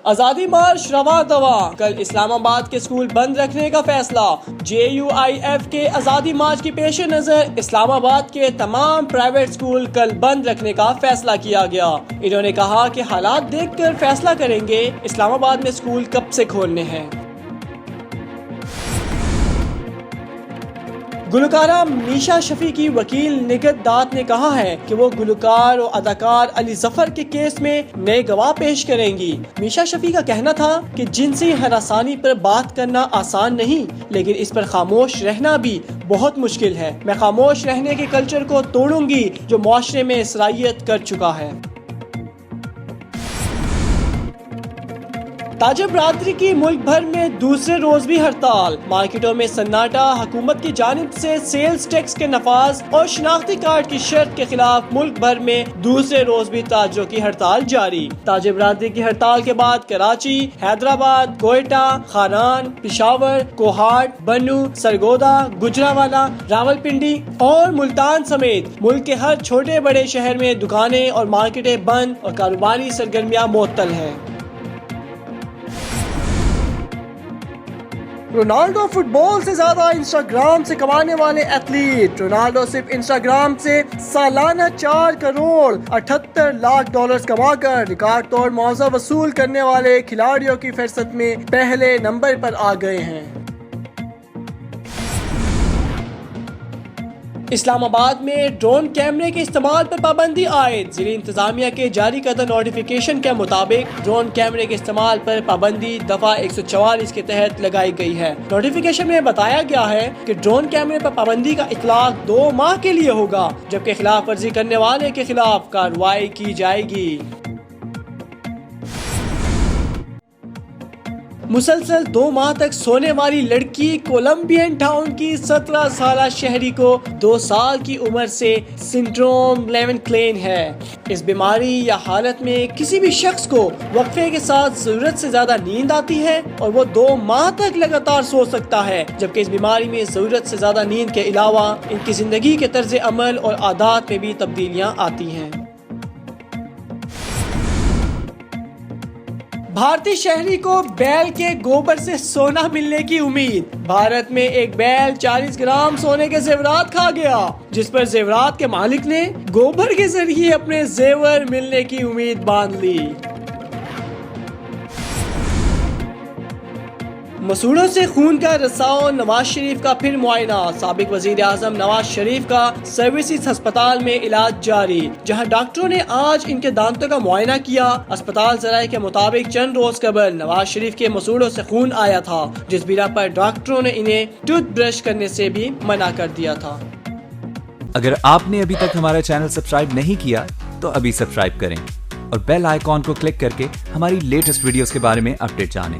आजादी मार्च रवा दवा, कल इस्लामाबाद के स्कूल बंद रखने का फैसला। JUIF के आजादी मार्च की पेश नजर इस्लामाबाद के तमाम प्राइवेट स्कूल कल बंद रखने का फैसला किया गया। इन्होंने कहा कि हालात देखकर फैसला करेंगे इस्लामाबाद में स्कूल कब से खोलने हैं। गुलकारा मीशा शफी की वकील निगत दात ने कहा है कि वो गुलकार और अदाकार अली जफर के केस में नए गवाह पेश करेंगी। मीशा शफी का कहना था कि जिनसी हरासानी पर बात करना आसान नहीं, लेकिन इस पर खामोश रहना भी बहुत मुश्किल है। मैं खामोश रहने के कल्चर को तोड़ूंगी जो मुआशरे में इसराइयत कर चुका है। ताजिर बरादरी की मुल्क भर में दूसरे रोज भी हड़ताल। मार्केटों में सन्नाटा। हुकूमत की जानिब से सेल्स टैक्स के नफाज और शनाख्ती कार्ड की शर्त के खिलाफ मुल्क भर में दूसरे रोज भी ताजिरों की हड़ताल जारी। ताजिर बरादरी की हड़ताल के बाद कराची, हैदराबाद, कोयटा, खारान, पिशावर, कोहाट, बनू, सरगोदा, गुजरावाला, रावलपिंडी और मुल्तान समेत मुल्क के हर छोटे बड़े शहर में दुकानें और मार्केटें बंद और कारोबारी सरगर्मियां मुअत्तल हैं। रोनाल्डो फुटबॉल से ज्यादा इंस्टाग्राम से कमाने वाले एथलीट। रोनाल्डो सिर्फ इंस्टाग्राम से सालाना 4 करोड़ 78 लाख डॉलर्स कमाकर रिकॉर्ड तोड़ मुआवजा वसूल करने वाले खिलाड़ियों की फहरिस्त में पहले नंबर पर आ गए हैं। इस्लामाबाद में ड्रोन कैमरे के इस्तेमाल पर पाबंदी आयद। ज़िली इंतजामिया के जारी करदा नोटिफिकेशन के मुताबिक ड्रोन कैमरे के इस्तेमाल पर पाबंदी दफा 144 के तहत लगाई गई है। नोटिफिकेशन में बताया गया है कि ड्रोन कैमरे पर पाबंदी का इतलाक 2 माह के लिए होगा, जबकि खिलाफ वर्जी करने वाले के खिलाफ कार्रवाई की जाएगी। मुसलसल 2 माह तक सोने वाली लड़की कोलंबियन टाउन की 17 साल शहरी को 2 साल की उम्र से सिंड्रोम लेवन-क्लेन है। इस बीमारी या हालत में किसी भी शख्स को वक्फे के साथ जरूरत से ज्यादा नींद आती है और वो 2 माह तक लगातार सो सकता है, जबकि इस बीमारी में जरूरत से ज्यादा नींद के अलावा इनकी जिंदगी के तर्ज अमल और आदत में भी तब्दीलियां आती हैं। भारतीय शहरी को बैल के गोबर से सोना मिलने की उम्मीद। भारत में एक बैल 40 ग्राम सोने के जेवरात खा गया, जिस पर जेवरात के मालिक ने गोबर के जरिए अपने जेवर मिलने की उम्मीद बांध ली। मसूड़ों से खून का रिसाव। नवाज शरीफ का फिर मुआयना। साबिक वजीर आजम नवाज शरीफ का सर्विसेज अस्पताल में इलाज जारी, जहां डॉक्टरों ने आज इनके दांतों का मुआयना किया। अस्पताल ज़राए के मुताबिक चंद रोज कबल नवाज शरीफ के मसूड़ों से खून आया था, जिस बिना पर डॉक्टरों ने इन्हें टूथ ब्रश करने से भी मना कर दिया था। अगर आपने अभी तक हमारा चैनल सब्सक्राइब नहीं किया तो अभी सब्सक्राइब करें और बेल आइकॉन को क्लिक करके हमारी लेटेस्ट वीडियोस के बारे में अपडेट जानें।